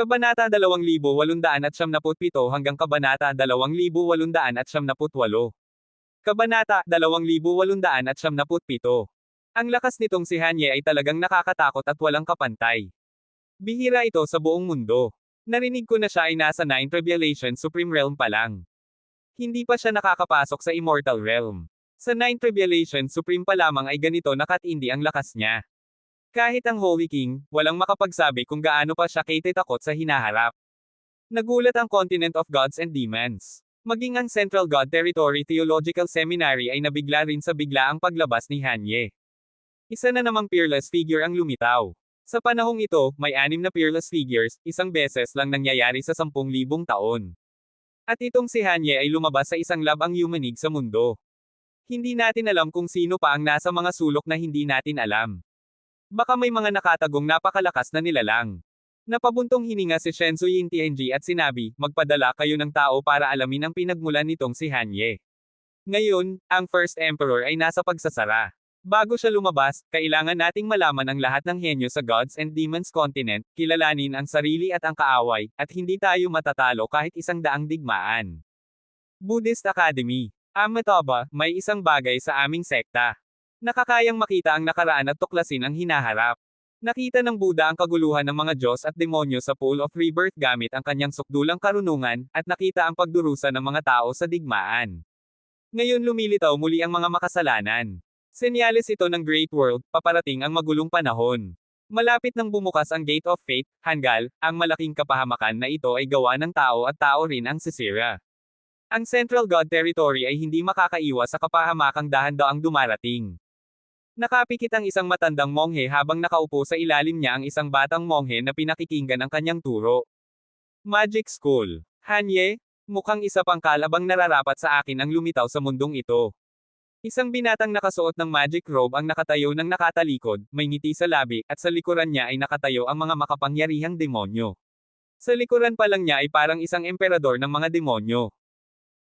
Kabanata 2877 hanggang Kabanata 2878. Kabanata 2877. Ang lakas nitong si Hanye ay talagang nakakatakot at walang kapantay. Bihira ito sa buong mundo. Narinig ko na siya ay nasa 9 Tribulation Supreme Realm pa lang. Hindi pa siya nakakapasok sa Immortal Realm. Sa 9 Tribulation Supreme pa lamang ay ganito nakatindi ang lakas niya. Kahit ang Holy King, walang makapagsabi kung gaano pa siya katitakot sa hinaharap. Nagulat ang Continent of Gods and Demons. Maging ang Central God Territory Theological Seminary ay nabigla rin sa biglaang paglabas ni Hanye. Isa na namang peerless figure ang lumitaw. Sa panahong ito, may 6 na peerless figures, isang beses lang nangyayari sa 10,000 taon. At itong si Hanye ay lumabas sa isang labang humanig sa mundo. Hindi natin alam kung sino pa ang nasa mga sulok na hindi natin alam. Baka may mga nakatagong napakalakas na nilalang. Napabuntong hininga si Shensu Yin TNG at sinabi, magpadala kayo ng tao para alamin ang pinagmulan nitong si Hanye. Ngayon, ang First Emperor ay nasa pagsasara. Bago siya lumabas, kailangan nating malaman ang lahat ng henyo sa Gods and Demons Continent, kilalanin ang sarili at ang kaaway, at hindi tayo matatalo kahit 100 digmaan. Buddhist Academy. Amitabha, may isang bagay sa aming sekta. Nakakayang makita ang nakaraan at tuklasin ang hinaharap. Nakita ng Buddha ang kaguluhan ng mga Diyos at demonyo sa Pool of Rebirth gamit ang kanyang sukdulang karunungan, at nakita ang pagdurusa ng mga tao sa digmaan. Ngayon lumilitaw muli ang mga makasalanan. Senyales ito ng Great World, paparating ang magulong panahon. Malapit nang bumukas ang Gate of Fate, Hanggal, ang malaking kapahamakan na ito ay gawa ng tao at tao rin ang sisira. Ang Central God Territory ay hindi makakaiwas sa kapahamakang dahan-daang dumarating. Nakapikit ang isang matandang monghe habang nakaupo sa ilalim niya ang isang batang monghe na pinakikinggan ang kanyang turo. Magic School. Hanye, mukhang isa pang kalabang nararapat sa akin ang lumitaw sa mundong ito. Isang binatang nakasuot ng magic robe ang nakatayo ng nakatalikod, may ngiti sa labi, at sa likuran niya ay nakatayo ang mga makapangyarihang demonyo. Sa likuran pa lang niya ay parang isang emperador ng mga demonyo.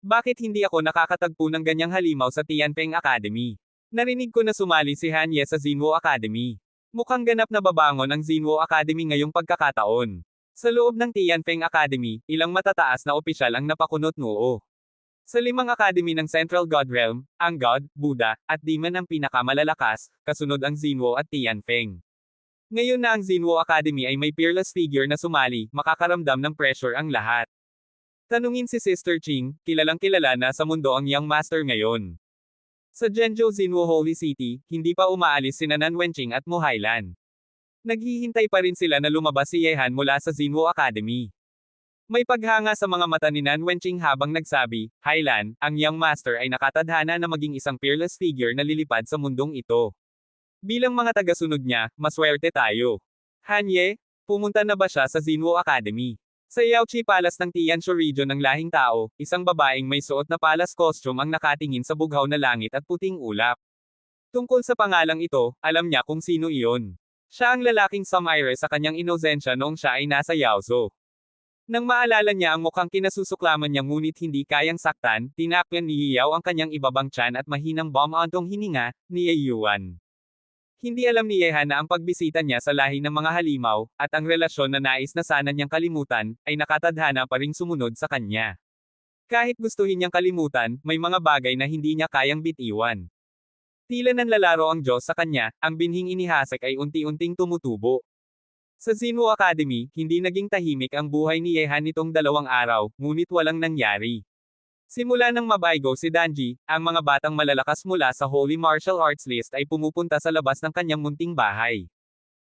Bakit hindi ako nakakatagpo ng ganyang halimaw sa Tianpeng Academy? Narinig ko na sumali si Hanye sa Xinwo Academy. Mukhang ganap na babangon ang Xinwo Academy ngayong pagkakataon. Sa loob ng Tianpeng Academy, ilang matataas na opisyal ang napakunot noo. Sa 5 academy ng Central God Realm, ang God, Buddha, at Demon ang pinakamalalakas, kasunod ang Xinwo at Tianpeng. Ngayon na ang Xinwo Academy ay may peerless figure na sumali, makakaramdam ng pressure ang lahat. Tanungin si Sister Ching, kilalang kilala na sa mundo ang Young Master ngayon. Sa Zhengzhou Xinwo Holy City, hindi pa umaalis sina Nan Wenqing at Mo Hailan. Naghihintay pa rin sila na lumabas si Yehan mula sa Xinwo Academy. May paghanga sa mga mata ni Nan Wenqing habang nagsabi, Hailan, ang Young Master ay nakatadhana na maging isang peerless figure na lilipad sa mundong ito. Bilang mga tagasunod niya, maswerte tayo. Hanye, pumunta na ba siya sa Xinwo Academy? Sa Yaoqi Palace ng Tianshu Region ng lahing tao, isang babaeng may suot na palace costume ang nakatingin sa bughaw na langit at puting ulap. Tungkol sa pangalang ito, alam niya kung sino iyon. Siya ang lalaking sumaire sa kanyang inosensya noong siya ay nasa Yaozo. Nang maalala niya ang mukhang kinasusuklaman niya ngunit hindi kayang saktan, tinakpan ni Yao ang kanyang ibabang tiyan at mahinang bomb-ontong hininga, ni Yuan. Hindi alam ni Yehan na ang pagbisita niya sa lahi ng mga halimaw, at ang relasyon na nais na sana niyang kalimutan, ay nakatadhana pa ring sumunod sa kanya. Kahit gustuhin niyang kalimutan, may mga bagay na hindi niya kayang bitiwan. Tila nanlalaro ang Diyos sa kanya, ang binhing inihasik ay unti-unting tumutubo. Sa Xinwo Academy, hindi naging tahimik ang buhay ni Yehan nitong 2 araw, ngunit walang nangyari. Simula nang mabaigo si Danji, ang mga batang malalakas mula sa Holy Martial Arts List ay pumupunta sa labas ng kanyang munting bahay.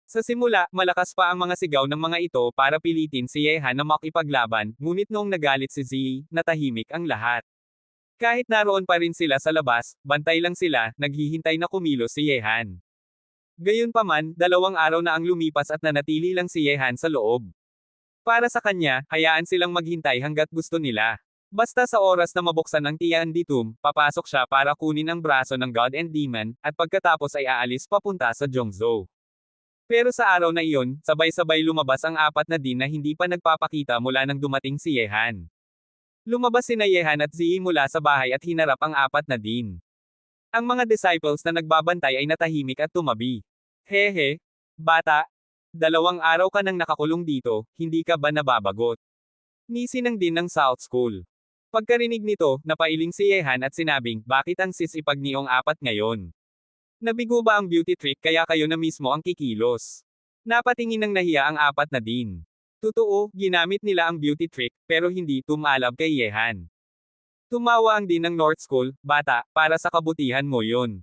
Sa simula, malakas pa ang mga sigaw ng mga ito para pilitin si Yehan na makipaglaban, ngunit noong nagalit si Ziyi, natahimik ang lahat. Kahit naroon pa rin sila sa labas, bantay lang sila, naghihintay na kumilos si Yehan. Gayunpaman, 2 araw na ang lumipas at nanatili lang si Yehan sa loob. Para sa kanya, hayaan silang maghintay hanggat gusto nila. Basta sa oras na mabuksan ang Tianditum, papasok siya para kunin ang braso ng God and Demon, at pagkatapos ay aalis papunta sa Zhongzhou. Pero sa araw na iyon, sabay-sabay lumabas ang 4 na din na hindi pa nagpapakita mula nang dumating si Yehan. Lumabas sina Yehan at Ziyi mula sa bahay at hinarap ang 4 na din. Ang mga disciples na nagbabantay ay natahimik at tumabi. Hehe, bata. 2 araw ka nang nakakulong dito, hindi ka ba nababagot? Nisinang din ng South School. Pagkarinig nito, napailing si Yehan at sinabing, bakit ang sis ipag-niong 4 ngayon? Nabigo ba ang beauty trick kaya kayo na mismo ang kikilos? Napatingin ng nahiya ang 4 na din. Totoo, ginamit nila ang beauty trick, pero hindi tumalab kay Yehan. Tumawa ang din ng North School, bata, para sa kabutihan mo yun.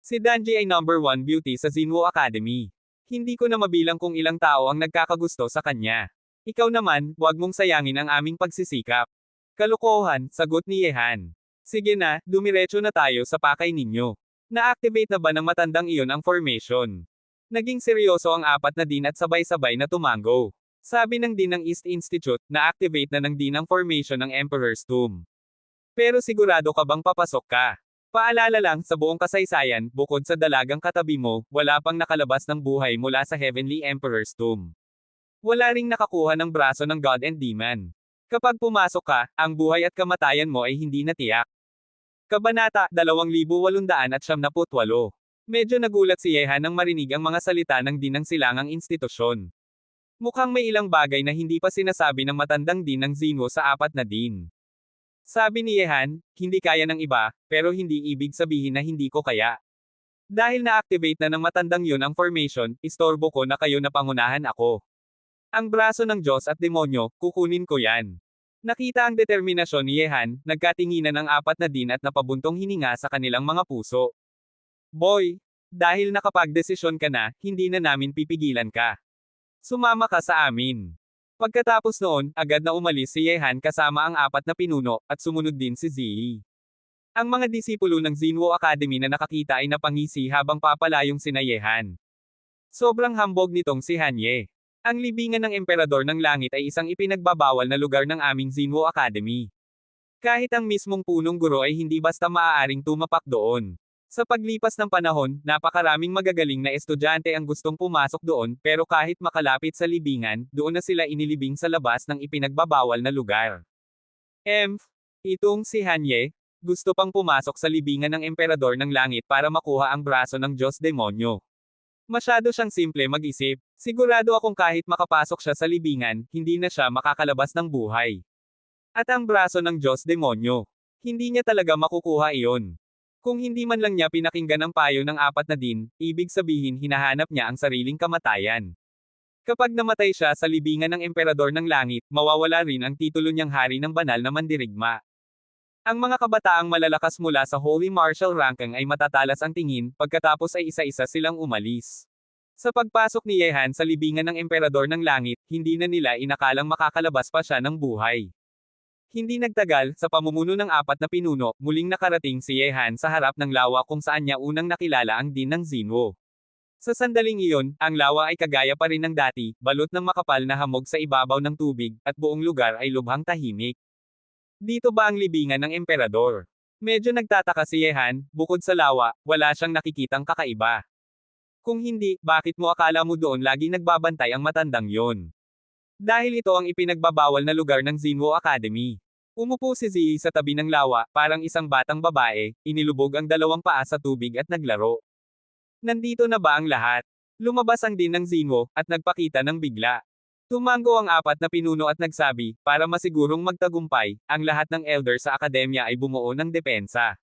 Si Danji ay number 1 beauty sa Zinwo Academy. Hindi ko na mabilang kung ilang tao ang nagkakagusto sa kanya. Ikaw naman, huwag mong sayangin ang aming pagsisikap. Kalokohan, sagot ni Yehan. Sige na, dumiretso na tayo sa pakay ninyo. Na-activate na ba ng matandang iyon ang formation? Naging seryoso ang 4 na din at sabay-sabay na tumango. Sabi ng din ng East Institute, na-activate na ng din ang formation ng Emperor's Tomb. Pero sigurado ka bang papasok ka? Paalala lang, sa buong kasaysayan, bukod sa dalagang katabi mo, wala pang nakalabas ng buhay mula sa Heavenly Emperor's Tomb. Wala ring nakakuha ng braso ng God and Demon. Kapag pumasok ka, ang buhay at kamatayan mo ay hindi natiyak. Kabanata 2878. Medyo nagulat si Yehan nang marinig ang mga salita ng din ng silangang institusyon. Mukhang may ilang bagay na hindi pa sinasabi ng matandang din ng Zinwo sa 4 na din. Sabi ni Yehan, hindi kaya ng iba, pero hindi ibig sabihin na hindi ko kaya. Dahil na-activate na ng matandang yun ang formation, istorbo ko na kayo na pangunahan ako. Ang braso ng Diyos at demonyo, kukunin ko yan. Nakita ang determinasyon ni Yehan, nagkatinginan ang 4 na din at napabuntong hininga sa kanilang mga puso. Boy, dahil nakapagdesisyon ka na, hindi na namin pipigilan ka. Sumama ka sa amin. Pagkatapos noon, agad na umalis si Yehan kasama ang 4 na pinuno, at sumunod din si Ziyi. Ang mga disipulo ng Zinwo Academy na nakakita ay napangisi habang papalayong sina Yehan. Sobrang hambog nitong si Hanye. Ang libingan ng Emperador ng Langit ay isang ipinagbabawal na lugar ng aming Zinwo Academy. Kahit ang mismong punong guro ay hindi basta maaaring tumapak doon. Sa paglipas ng panahon, napakaraming magagaling na estudyante ang gustong pumasok doon, pero kahit makalapit sa libingan, doon na sila inilibing sa labas ng ipinagbabawal na lugar. Itong si Hanye, gusto pang pumasok sa libingan ng Emperador ng Langit para makuha ang braso ng Diyos Demonyo. Masyado siyang simple mag-isip, sigurado akong kahit makapasok siya sa libingan, hindi na siya makakalabas ng buhay. At ang braso ng Diyos Demonyo, hindi niya talaga makukuha iyon. Kung hindi man lang niya pinakinggan ang payo ng 4 na din, ibig sabihin hinahanap niya ang sariling kamatayan. Kapag namatay siya sa libingan ng Emperador ng Langit, mawawala rin ang titulo niyang hari ng banal na mandirigma. Ang mga kabataang malalakas mula sa Holy Martial Ranking ay matatalas ang tingin, pagkatapos ay isa-isa silang umalis. Sa pagpasok ni Yehan sa libingan ng Emperador ng Langit, hindi na nila inakalang makakalabas pa siya ng buhay. Hindi nagtagal, sa pamumuno ng 4 na pinuno, muling nakarating si Yehan sa harap ng lawa kung saan niya unang nakilala ang din ng Zinwo. Sa sandaling iyon, ang lawa ay kagaya pa rin ng dati, balot ng makapal na hamog sa ibabaw ng tubig, at buong lugar ay lubhang tahimik. Dito ba ang libingan ng Emperador? Medyo nagtataka si Yehan, bukod sa lawa, wala siyang nakikitang kakaiba. Kung hindi, bakit mo akala mo doon lagi nagbabantay ang matandang yon? Dahil ito ang ipinagbabawal na lugar ng Zinwo Academy. Umupo si Ziyi sa tabi ng lawa, parang isang batang babae, inilubog ang 2 paa sa tubig at naglaro. Nandito na ba ang lahat? Lumabas ang din ng Zinwo, at nagpakita ng bigla. Tumango ang 4 na pinuno at nagsabi, para masigurong magtagumpay, ang lahat ng elder sa akademya ay bumuo ng depensa.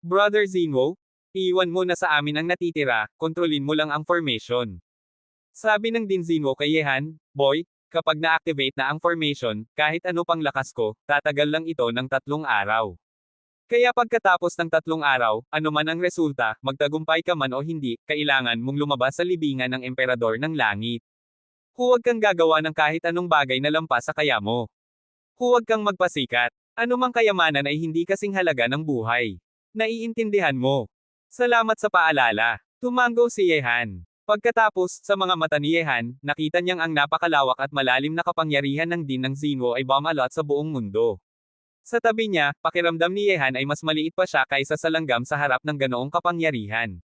Brother Zinwo, iwan mo na sa amin ang natitira, kontrolin mo lang ang formation. Sabi ng din Zinwo kay Yehan, boy, kapag na-activate na ang formation, kahit ano pang lakas ko, tatagal lang ito ng 3 araw. Kaya pagkatapos ng 3 araw, ano man ang resulta, magtagumpay ka man o hindi, kailangan mong lumabas sa libingan ng Emperador ng Langit. Huwag kang gagawa ng kahit anong bagay na lampas sa kaya mo. Huwag kang magpasikat. Anumang kayamanan ay hindi kasing halaga ng buhay. Naiintindihan mo. Salamat sa paalala. Tumango si Yehan. Pagkatapos, sa mga mata ni Yehan, nakita niyang ang napakalawak at malalim na kapangyarihan ng din ng Zinwo ay bumalot sa buong mundo. Sa tabi niya, pakiramdam ni Yehan ay mas maliit pa siya kaysa sa langgam sa harap ng ganoong kapangyarihan.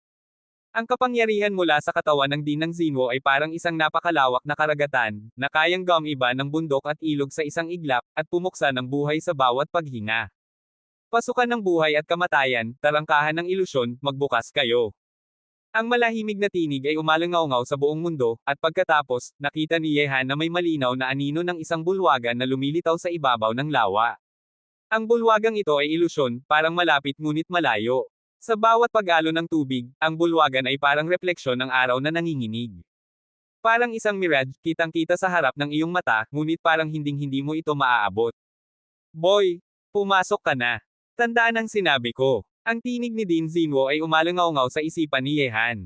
Ang kapangyarihan mula sa katawan ng din ng Zinwo ay parang isang napakalawak na karagatan, na kayang gumiba ng bundok at ilog sa isang iglap, at pumuksa ng buhay sa bawat paghinga. Pasukan ng buhay at kamatayan, tarangkahan ng ilusyon, magbukas kayo. Ang malahimig na tinig ay umalangaw-ngaw sa buong mundo, at pagkatapos, nakita ni Yehan na may malinaw na anino ng isang bulwagan na lumilitaw sa ibabaw ng lawa. Ang bulwagang ito ay ilusyon, parang malapit ngunit malayo. Sa bawat pag-alo ng tubig, ang bulwagan ay parang refleksyon ng araw na nanginginig. Parang isang mirage, kitang-kita sa harap ng iyong mata, ngunit parang hinding-hindi mo ito maaabot. Boy, pumasok ka na. Tandaan ang sinabi ko. Ang tinig ni Din Zinwo ay umalangaw-ngaw sa isipan ni Yehan.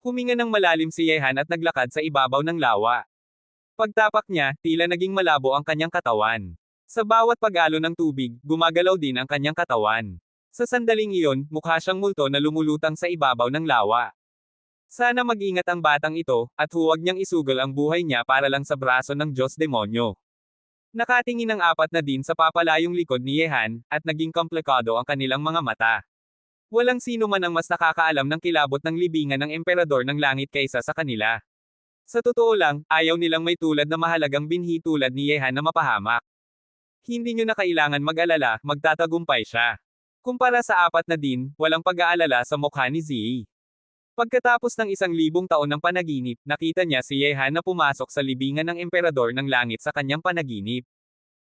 Huminga ng malalim si Yehan at naglakad sa ibabaw ng lawa. Pagtapak niya, tila naging malabo ang kanyang katawan. Sa bawat pag-alo ng tubig, gumagalaw din ang kanyang katawan. Sa sandaling iyon, mukha siyang multo na lumulutang sa ibabaw ng lawa. Sana mag-ingat ang batang ito, at huwag niyang isugol ang buhay niya para lang sa braso ng Diyos Demonyo. Nakatingin ang apat na din sa papalayong likod ni Yehan, at naging komplikado ang kanilang mga mata. Walang sino man ang mas nakakaalam ng kilabot ng libingan ng emperador ng langit kaysa sa kanila. Sa totoo lang, ayaw nilang may tulad na mahalagang binhi tulad ni Yehan na mapahamak. Hindi nyo na kailangan mag-alala, magtatagumpay siya. Kumpara sa apat na din, walang pag-aalala sa mukha ni Ziyi. Pagkatapos ng 1,000 taon ng panaginip, nakita niya si Yehan na pumasok sa libingan ng emperador ng langit sa kanyang panaginip.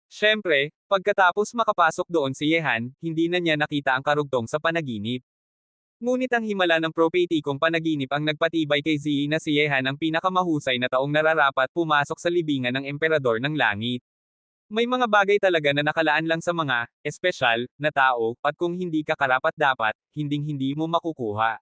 Siyempre, pagkatapos makapasok doon si Yehan, hindi na niya nakita ang karugtong sa panaginip. Ngunit ang himala ng propetikong panaginip ang nagpatibay kay Ziyi na si Yehan ang pinakamahusay na taong nararapat pumasok sa libingan ng emperador ng langit. May mga bagay talaga na nakalaan lang sa mga, espesyal, na tao, at kung hindi ka karapat-dapat, hinding-hindi mo makukuha.